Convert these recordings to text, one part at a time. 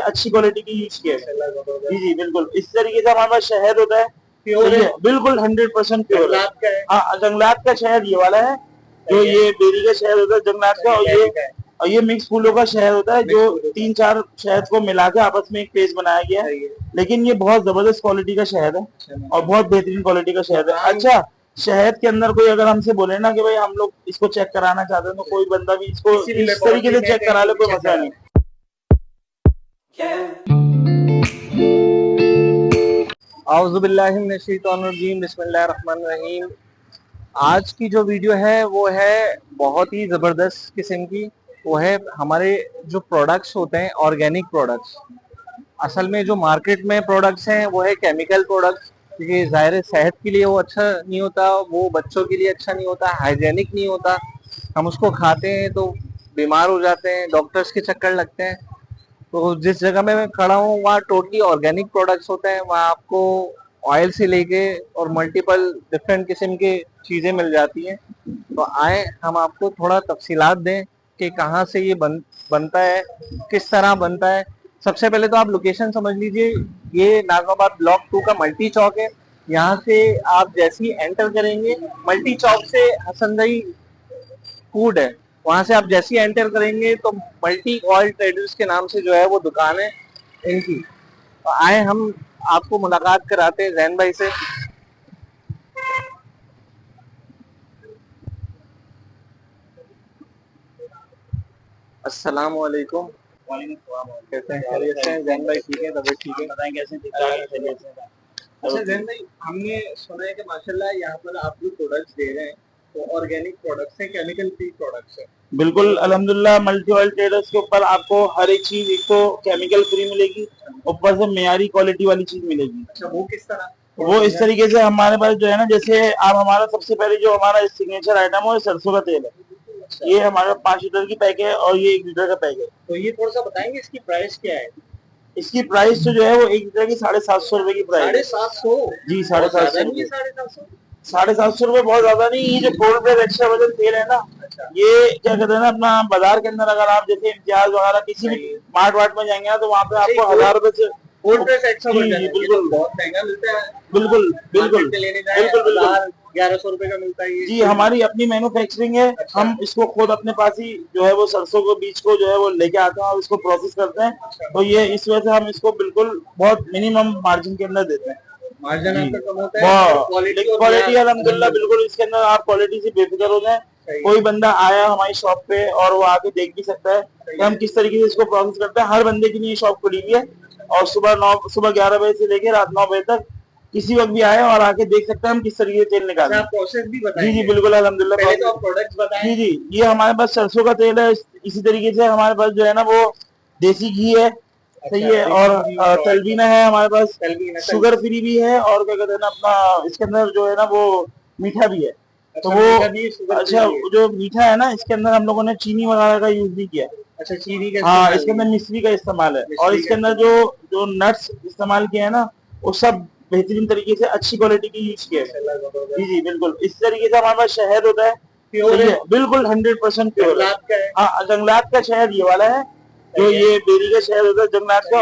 अच्छी क्वालिटी की यूज किया है। जी जी बिल्कुल, इस तरीके से हमारे पास शहद होता है प्योर है, बिल्कुल 100% प्योर है। हाँ, जंगलात का शहद ये वाला है, जो ये बेरी का शहद होता है जंगलात का, और ये मिक्स फूलों का शहद होता है जो 3-4 शहद को मिला के आपस में एक पेस्ट बनाया गया है। लेकिन ये बहुत जबरदस्त क्वालिटी का शहद है और बहुत बेहतरीन क्वालिटी का शहद है। अच्छा, शहद के अंदर कोई अगर हमसे बोले ना कि भाई हम लोग इसको चेक कराना चाहते हैं, तो कोई बंदा भी इसको इस तरीके से चेक करा ले, कोई मसला नहीं। औज़ुबिल्लाहिमिनश्शैतानिर्रजीम, बिस्मिल्लाहिर्रहमानिर्रहीम। आज की जो वीडियो है वो है बहुत ही ज़बरदस्त किस्म की। वो है हमारे जो प्रोडक्ट्स होते हैं, ऑर्गेनिक प्रोडक्ट्स। असल में जो मार्केट में प्रोडक्ट्स हैं वो है केमिकल प्रोडक्ट्स, क्योंकि ज़ाहिर है सेहत के लिए वो अच्छा नहीं होता, वो बच्चों के लिए अच्छा नहीं होता, हाइजेनिक नहीं होता। हम उसको खाते हैं तो बीमार हो जाते हैं, डॉक्टर्स के चक्कर लगते हैं। तो जिस जगह में मैं खड़ा हूँ वहाँ टोटली ऑर्गेनिक प्रोडक्ट्स होते हैं। वहाँ आपको ऑयल से लेके और मल्टीपल डिफरेंट किस्म के चीज़ें मिल जाती हैं। तो आए हम आपको थोड़ा तफसीलात दें कि कहाँ से ये बनता है, किस तरह बनता है। सबसे पहले तो आप लोकेशन समझ लीजिए, ये नाजमाबाद ब्लॉक 2 का मल्टी चौक है। यहाँ से आप जैसे ही एंटर करेंगे, मल्टी चौक से हसनदई फूड है, वहां से आप जैसे ही एंटर करेंगे तो मल्टी ऑयल ट्रेडर्स के नाम से जो है वो दुकान है इनकी। तो आए हम आपको मुलाकात कराते हैं जैन भाई से। अस्सलाम वालेकुम। कैसे हैं, खैरियत से हैं जैन भाई? ठीक है, तबीयत ठीक है? बताएं कैसे ठीक ठाक है, खैरियत से? अच्छा जैन भाई, हमने सुना है कि माशाल्लाह यहाँ पर आप जो प्रोडक्ट्स दे रहे हैं तो ऑर्गेनिक प्रोडक्ट्स हैं, केमिकल फ्री प्रोडक्ट्स हैं। बिल्कुल अल्हम्दुलिल्लाह, मल्टी ऑयल ट्रेडर्स के ऊपर आपको हर एक चीज, एक तो केमिकल फ्री मिलेगी, ऊपर से मेयारी क्वालिटी वाली चीज मिलेगी। अच्छा, वो किस तरह? वो इस तरीके से हमारे पास जो है ना, जैसे आप हमारा सबसे पहले जो हमारा सिग्नेचर आइटम है वो सरसों का तेल है। ये हमारा 5 लीटर की पैक है और ये 1 लीटर का पैक है। तो ये थोड़ा सा बताएंगे इसकी प्राइस क्या है? इसकी प्राइस तो जो है वो 1 लीटर की 750 रुपए की प्राइस है। 750? जी 750 रुपए। 750? 750 रुपए बहुत ज्यादा नहीं। ये जो 4 रुपए एक्स्ट्रा वजन तेल है ना, ये क्या कहते हैं ना, अपना बाजार के अंदर अगर आप जैसे इम्तियाज वगैरह किसी भी मार्ट वार्ट में जाएंगे ना, तो वहाँ पे आपको 1000 रुपए से बिल्कुल बहुत महंगा मिलता है। बिल्कुल बिल्कुल बिल्कुल बिल्कुल 1100 रुपए का मिलता है ये। जी, हमारी अपनी मैन्युफैक्चरिंग है। अच्छा। हम इसको खुद अपने पास ही जो है वो सरसों को बीज को जो है वो लेके आते हैं और इसको प्रोसेस करते हैं। अच्छा। तो ये इस वजह से हम इसको बिल्कुल बहुत मिनिमम मार्जिन के अंदर देते हैं। मार्जिन आपका कम होता है, क्वालिटी अल्हम्दुलिल्लाह बिल्कुल, इसके अंदर आप क्वालिटी से बेफिक्र हो जाए। कोई बंदा आया हमारी शॉप पे और वो आके देख भी सकता है कि हम किस तरीके से इसको प्रोसेस करते हैं। हर बंदे के लिए शॉप खुली हुई है और सुबह 11 बजे से लेकर रात 9 बजे तक किसी वक्त भी आए और आके देख सकते हैं हम किस तरीके से तेल निकालते हैं। प्रोसेस भी जी जी बिल्कुल अल्हम्दुलिल्लाह। पहले तो आप प्रोडक्ट्स बताएं। जी जी, ये हमारे पास सरसों का तेल है। इसी तरीके से हमारे पास जो है ना वो देसी घी है, सही है, और तलबीना है हमारे पास, शुगर फ्री भी है, और क्या कहते हैं ना अपना इसके अंदर जो है ना वो मीठा भी है। तो वो अच्छा, जो मीठा है ना, इसके अंदर हम लोगों ने चीनी वगैरह का यूज नहीं किया। अच्छा, चीनी का? हाँ, इसके अंदर मिश्री का इस्तेमाल है, और इसके अंदर जो जो नट्स इस्तेमाल किए हैं ना, वो सब बेहतरीन तरीके से अच्छी क्वालिटी की यूज किया है। जी जी बिल्कुल, इस तरीके से हमारे पास शहद होता है प्योर है, बिल्कुल 100% प्योर है। हाँ, जंगलात का शहद ये वाला है, जो ये बेरी का शहद होता है जंगलात का,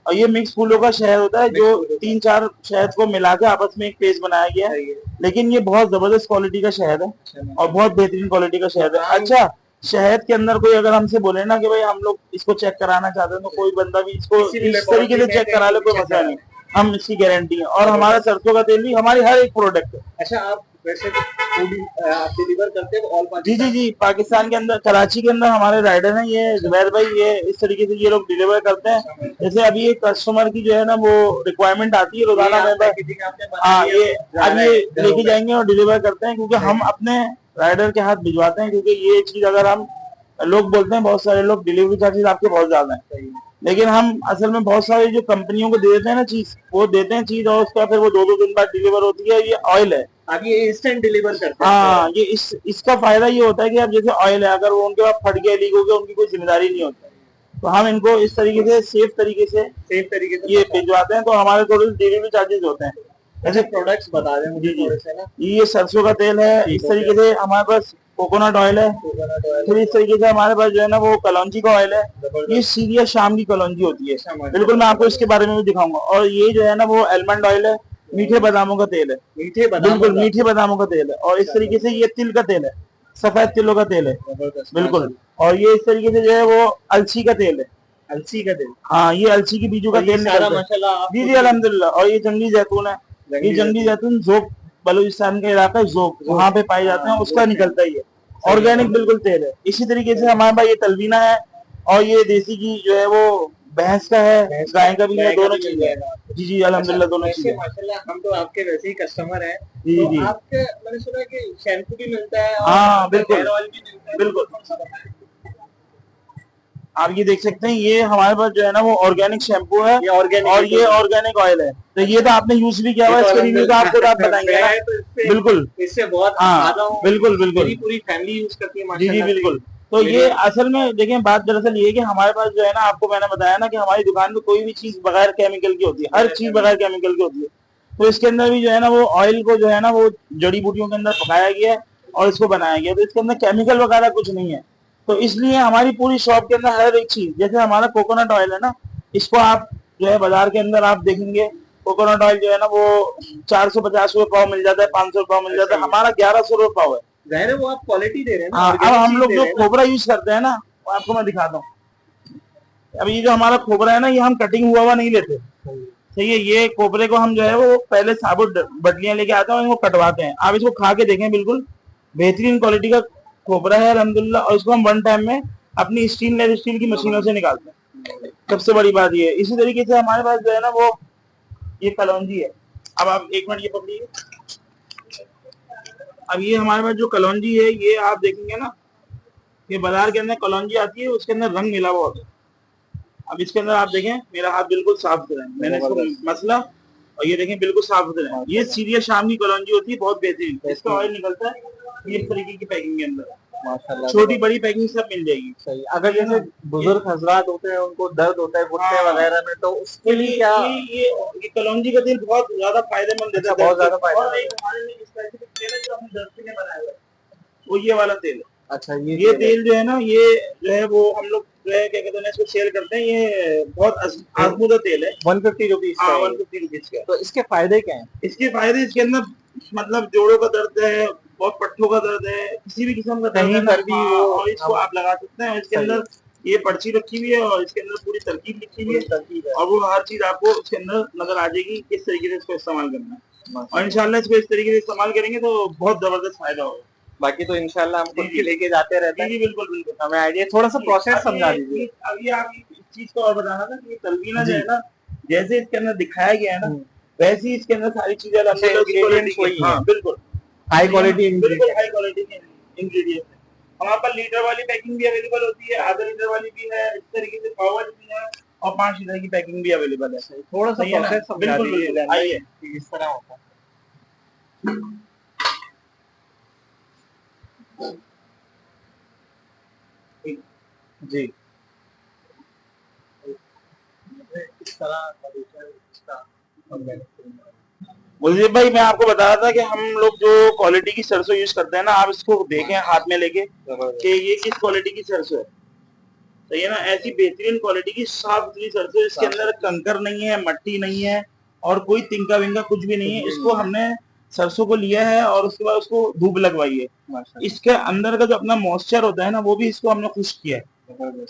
और ये मिक्स फूलों का शहद होता है जो 3-4 शहद को मिला के आपस में एक पेस्ट बनाया गया है। लेकिन ये बहुत जबरदस्त क्वालिटी का शहद है और बहुत बेहतरीन क्वालिटी का शहद है। अच्छा, शहद के अंदर कोई अगर हमसे बोले ना कि भाई हम लोग इसको चेक कराना चाहते हैं, तो कोई बंदा भी इसको इस तरीके से चेक करा ले, कोई मसला नहीं। हम इसकी गारंटी है, और हमारा सरसों का तेल भी हमारी हर एक प्रोडक्ट है। अच्छा, आप वैसे फूड आप डिलीवर करते हैं ऑल जी पाकिस्तान? जी जी, पाकिस्तान के अंदर कराची के अंदर हमारे राइडर हैं ये जुबैर भाई, ये इस तरीके से ये लोग डिलीवर करते हैं। जैसे अभी एक कस्टमर की जो है ना वो रिक्वायरमेंट आती है रोजाना में, हाँ ये अब ये लेके जाएंगे और डिलीवर करते हैं, क्योंकि हम अपने राइडर के हाथ भिजवाते हैं। क्योंकि ये चीज अगर हम, लोग बोलते हैं बहुत सारे लोग डिलीवरी चार्जेस आपके बहुत ज्यादा है, लेकिन हम असल में बहुत सारी जो कंपनियों को दे देते हैं ना चीज, वो देते हैं चीज और उसका फिर वो 2-2 दिन बाद डिलीवर होती है। ये ऑयल है, आप ये इंस्टेंट डिलीवर करते हैं? हाँ, ये इसका फायदा ये होता है कि अब जैसे ऑयल है, अगर वो उनके पास फट गया, लीक हो गया, उनकी कोई जिम्मेदारी नहीं होती। तो हम इनको इस तरीके से सेफ तरीके से ये भिजवाते हैं। तो हमारे थोड़े डिलीवरी चार्जेस होते हैं। ऐसे प्रोडक्ट्स बता दें मुझे थोड़े से ना। ये सरसों का तेल है, इस तरीके से हमारे पास कोकोनट ऑयल है। फिर इस तरीके से हमारे पास जो है ना वो कलौंजी का ऑयल है। ये सीरिया शाम की कलौंजी होती है, बिल्कुल मैं आपको इसके बारे में भी दिखाऊंगा। और ये जो है ना वो आलमंड ऑयल है, मीठे बादामों का तेल है। बिल्कुल मीठे बादामों का तेल है। और इस तरीके से ये तिल का तेल है, सफेद तिलों का तेल है, बिल्कुल। और ये इस तरीके से जो है वो अलसी का तेल है। अलसी का तेल, हाँ, ये अलसी के बीजों का तेल निकलता है। माशाल्लाह जी जी अल्हम्दुलिल्लाह। और ये जंगली जैतून है। ये जंगली जैतून जोक, बलूचिस्तान का इलाका है जोक, वहाँ पे पाए जाते हैं, उसका निकलता ही है। ऑर्गेनिक बिल्कुल तेल है। इसी तरीके से हमारे पास ये तलवीना है। और ये देसी घी जो है वो भैंस का है, गाय का भी है, दोनों चीजें है। जी जी अल्हम्दुलिल्लाह, दोनों चीजें। माशाल्लाह हम तो आपके वैसे ही कस्टमर हैं। जी तो जी आपके मैंने सुना कि शैम्पू भी मिलता है और हाँ बिल्कुल हेयर ऑयल भी मिलता है, बिल्कुल। कौन सा बताएं? आप ये देख सकते हैं, ये हमारे पास जो है ना वो ऑर्गेनिक शैम्पू है। ये ऑर्गेनिक और ये ऑर्गेनिक ऑयल है। तो ये तो आपने यूज भी किया हुआ है, इसके रिव्यू तो आपको आप बताएंगे ना। तो इससे बिल्कुल इससे बहुत हाँ फायदा हो। बिल्कुल बिल्कुल। मेरी पूरी फैमिली यूज करती है जी जी माशाल्लाह से। बिल्कुल। तो ये असल में देखें, बात दरअसल ये है कि हमारे पास जो है ना, आपको मैंने बताया ना कि हमारी दुकान में कोई भी चीज बगैर केमिकल की होती है, हर चीज बगैर केमिकल की होती है। तो इसके अंदर भी जो है ना वो ऑयल को जो है ना वो जड़ी बूटियों के अंदर पकाया गया है और इसको बनाया गया है। तो इसके अंदर केमिकल वगैरह कुछ नहीं है। तो इसलिए हमारी पूरी शॉप के अंदर हर एक चीज, जैसे हमारा कोकोनट ऑयल है ना, इसको आप जो है बाजार के अंदर आप देखेंगे, कोकोनट ऑयल जो है ना वो 450 रुपए पाव मिल जाता है, 500 पाव मिल जाता है। हमारा 1100 रुपए पाव है। जाहिर है वो आप क्वालिटी दे रहे हैं ना, हाँ, अब ऑर्गेनिक हम चीज लोग दे जो रहे हैं ना। खोबरा यूज करते हैं ना, वो आपको मैं दिखाता हूँ। अब ये जो हमारा खोबरा है ना, ये हम कटिंग हुआ नहीं लेते। सही है। ये कोबरे को हम जो है वो पहले साबुत बटलियां लेके आते हैं और इनको कटवाते हैं। आप इसको खा के देखें, बिल्कुल बेहतरीन क्वालिटी का खोबरा है अल्हम्दुलिल्लाह। और इसको हम वन टाइम में अपनी स्टेनलेस स्टील की मशीनों से निकालते हैं। सबसे बड़ी बात ये है। इसी तरीके से हमारे पास जो है ना वो ये कलौंजी है। अब आप एक मिनट ये पकड़िए। अब ये हमारे पास जो कलौंजी है, ये आप देखेंगे ना, ये बाजार के अंदर कलौंजी आती है, उसके अंदर रंग मिला हुआ होता है। अब इसके अंदर आप देखें, मेरा हाथ बिल्कुल साफ सुथरा है, मैंने इसको मसला, और ये देखें बिल्कुल साफ सुथरा है। ये सीरिया शाम की कलौंजी होती है, बहुत बेहतरीन। इसका ऑयल निकलता है ये इस तरीके की पैकिंग के अंदर, माशाल्लाह छोटी बड़ी पैकिंग सब मिल जाएगी। सही। अगर जैसे बुजुर्ग हजरात होते हैं, उनको दर्द होता है घुटने हाँ। वगैरह में, तो उसके लिए क्या? ये कलौंजी का तेल बहुत ज्यादा फायदेमंद देता है। बहुत ज्यादा और फायदेमंद एक हमारे लिए स्पेसिफिक तेल है जो हमने दर्द के लिए बनाया हुआ है, वो ये वाला तेल है। अच्छा, ये तेल जो है ना, ये जो है वो हम लोग जो है क्या कहते हैं इसको सेल करते हैं। ये बहुत आजमुदा तेल है। 150 रुपीज का हाँ, है। 150 रुपीज का। तो इसके फायदे क्या हैं? इसके फायदे, इसके अंदर मतलब जोड़ों का दर्द है, बहुत पट्टों का दर्द है, किसी भी किस्म का दर्द कहीं है ना, पर भी हाँ, वो और इसको आप लगा सकते हैं। इसके अंदर ये पर्ची रखी हुई है और इसके अंदर पूरी तरकीब लिखी हुई है, और वो हर चीज आपको उसके अंदर नजर आ जाएगी किस तरीके से इसको इस्तेमाल करना है। और इंशाल्लाह इसको इस तरीके से इस्तेमाल करेंगे तो बहुत जबरदस्त फायदा होगा। बाकी तो इंशाल्लाह हम खुद जी, के लेके जाते रहते जी हैं। जी बिल्कुल बिल्कुल। हमें आइडिया, थोड़ा सा प्रोसेस समझा दीजिए। अभी आप इस चीज को और बताना था कि ये तलवीना जो है ना, जैसे इसके अंदर दिखाया गया है ना, वैसे ही इसके अंदर सारी चीजें अल्हम्दुलिल्लाह उसी क्वालिटी की हैं। हाँ बिल्कुल, हाई क्वालिटी, बिल्कुल हाई क्वालिटी के इंग्रेडिएंट है। हमारे पास लीटर वाली पैकिंग भी अवेलेबल होती है, आधा लीटर वाली भी है, इस तरीके से पाव वाली भी है, और 5 लीटर की पैकिंग भी अवेलेबल है। थोड़ा सा सही है ना? प्रोसेस समझा बिल्कुल दीजिए, बिल्कुल, आइए। कि किस तरह होता है। जी, किस तरह मुझे भाई, मैं आपको बता रहा था कि हम लोग जो क्वालिटी की सरसों यूज करते हैं ना, आप इसको देखें हाथ में लेके कि ये किस क्वालिटी की सरसों है। सही है ना? ऐसी बेहतरीन क्वालिटी की साफ सुथरी सरसों, इसके अंदर कंकर नहीं है, मट्टी नहीं है, और कोई तिनका विंका कुछ भी नहीं है। इसको हमने सरसों को लिया है और उसके बाद उसको धूप लगवाई है। इसके अंदर का जो अपना मॉइस्चर होता है ना, वो भी इसको हमने खुश्क किया है,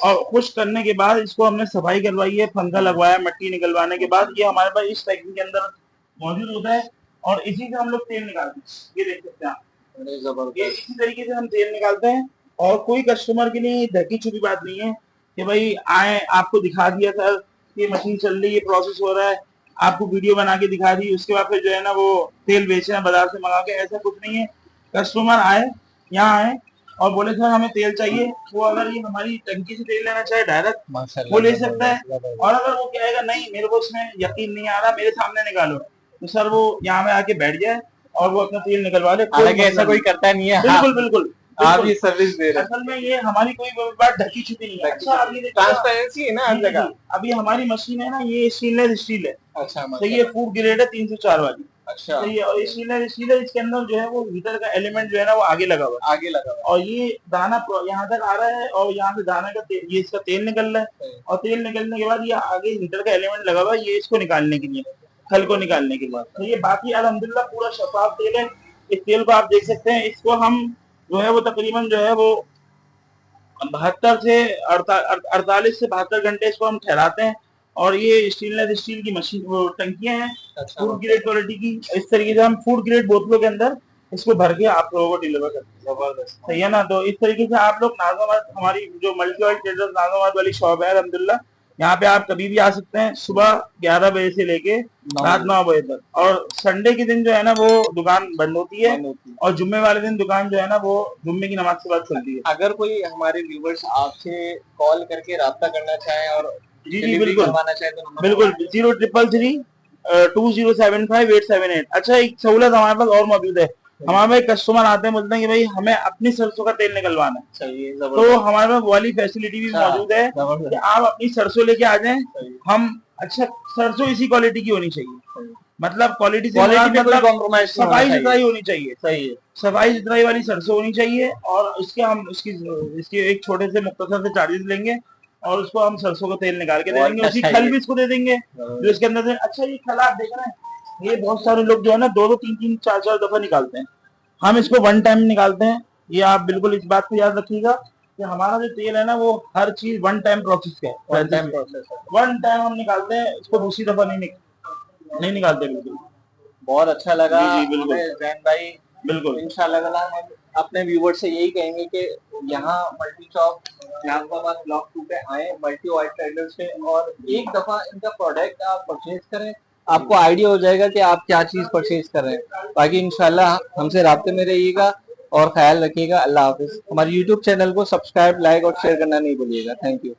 और खुश्क करने के बाद इसको हमने सफाई करवाई है, पंखा लगवाया, मट्टी निकलवाने के बाद ये हमारे पास इस पैकिंग के अंदर मौजूद होता है। और इसी से हम लोग तेल निकालते हैं, ये देख सकते हैं आप। ये इसी तरीके से हम तेल निकालते हैं, और कोई कस्टमर के लिए ढकी छुपी बात नहीं है कि भाई आए आपको दिखा दिया सर, ये मशीन चल रही है, प्रोसेस हो रहा है, आपको वीडियो बना के दिखा दी, उसके बाद फिर जो है ना वो तेल बेच रहे हैं बाजार से मंगा के। ऐसा कुछ नहीं है। कस्टमर आए, यहाँ आए और बोले सर हमें तेल चाहिए, वो अगर ये हमारी टंकी से तेल लेना चाहे डायरेक्ट वो ले सकता है। और अगर वो कहेगा नहीं मेरे को इसमें यकीन नहीं आ रहा, मेरे सामने निकालो, तो सर वो यहाँ में आके बैठ जाए और वो अपना तेल निकलवा ले। हालांकि ऐसा कोई करता नहीं है। बिल्कुल बिल्कुल। आप ये सर्विस दे रहे हैं। असल में ये हमारी कोई बात ढकी छुपी नहीं है। अच्छा अब ये देखिए ट्रांसपेरेंसी है ना हर जगह। अभी हमारी मशीन है ना, ये स्टेनलेस स्टील है। अच्छा तो ये फूड ग्रेड है 304 वाली। अच्छा, तो ये और स्टेनलेस स्टील है, इसके अंदर जो है वो हीटर का एलिमेंट जो है ना वो आगे लगा हुआ है। आगे लगा हुआ और ये दाना यहाँ तक आ रहा है और यहाँ से दाना का ये इसका तेल निकल रहा है। और तेल निकलने के बाद ये आगे हीटर का एलिमेंट लगा हुआ है, ये इसको निकालने के लिए, खल को निकालने के बाद। तो ये बाकी अल्हम्दुलिल्लाह पूरा शफाफ तेल है। इस तेल को आप देख सकते हैं। इसको हम जो है वो तकरीबन जो है वो 72 से 48 से 72 घंटे इसको हम ठहराते हैं। और ये स्टेनलेस स्टील की मशीन वो टंकियां हैं, फूड ग्रेड क्वालिटी की। इस तरीके से हम फूड ग्रेड बोतलों के अंदर इसको भर के आप लोगों को डिलीवर करते हैं। जबरदस्त, सही है ना। तो इस तरीके से आप लोग नाज़िमाबाद, हमारी जो मल्टी ऑयल ट्रेडर्स नाज़िमाबाद वाली शॉप है अल्हम्दुलिल्लाह, यहाँ पे आप कभी भी आ सकते हैं, सुबह 11 बजे से लेके रात 9 बजे तक। और संडे के दिन जो है ना वो दुकान बंद होती है, और जुम्मे वाले दिन दुकान जो है ना वो जुम्मे की नमाज के बाद चलती है। अगर कोई हमारे व्यूवर्स आपसे कॉल करके राब्ता करना चाहे और जी बिल्कुल करवाना चाहे तो बिल्कुल 0333 2075 878। अच्छा, एक सहूलत हमारे पास और मौजूद है। हमारे पास कस्टमर आते हैं, बोलते हैं कि भाई हमें अपनी सरसों का तेल निकलवाना है। चाहिए, तो हमारे पास वाली फैसिलिटी भी मौजूद है कि आप अपनी सरसों लेके आ जाएं। हम अच्छा, सरसों इसी क्वालिटी की होनी चाहिए, मतलब क्वालिटी से मतलब कॉम्प्रोमाइज, सफाई सुथराई होनी चाहिए। सही है, सफाई सुथराई वाली सरसों होनी चाहिए। और इसके हम इसकी एक छोटे से मुख्तसर से चार्जेस लेंगे और उसको हम सरसों का तेल निकाल के दे देंगे। उसी खल भी इसको दे देंगे जो इसके अंदर से। अच्छा, ये खल आप देख रहे हैं, ये बहुत सारे लोग जो है ना 2-2 3-3 4-4 दफा निकालते हैं। हम इसको वन टाइम निकालते हैं। ये आप बिल्कुल इस बात को याद रखिएगा कि हमारा जो तेल है ना वो हर चीज वन टाइम प्रोसेस का है। वन टाइम हम निकालते हैं, इसको दूसरी दफा नहीं निकालते। बिल्कुल, बहुत अच्छा लगा। जी बिल्कुल जैन भाई, बिल्कुल इंशाल्लाह हम अपने व्यूवर से यही कहेंगे कि यहाँ मल्टी शॉप नाज़िमाबाद ब्लॉक 2 पे आए, मल्टी ऑयल ट्रेडर्स पे, और एक दफा इनका प्रोडक्ट आप परचेज करें, आपको आइडिया हो जाएगा कि आप क्या चीज परचेज कर रहे हैं। बाकी इंशाल्लाह हमसे राब्ते में रहिएगा और ख्याल रखिएगा। अल्लाह हाफिज। हमारे यूट्यूब चैनल को सब्सक्राइब, लाइक और शेयर करना नहीं भूलिएगा। Thank you.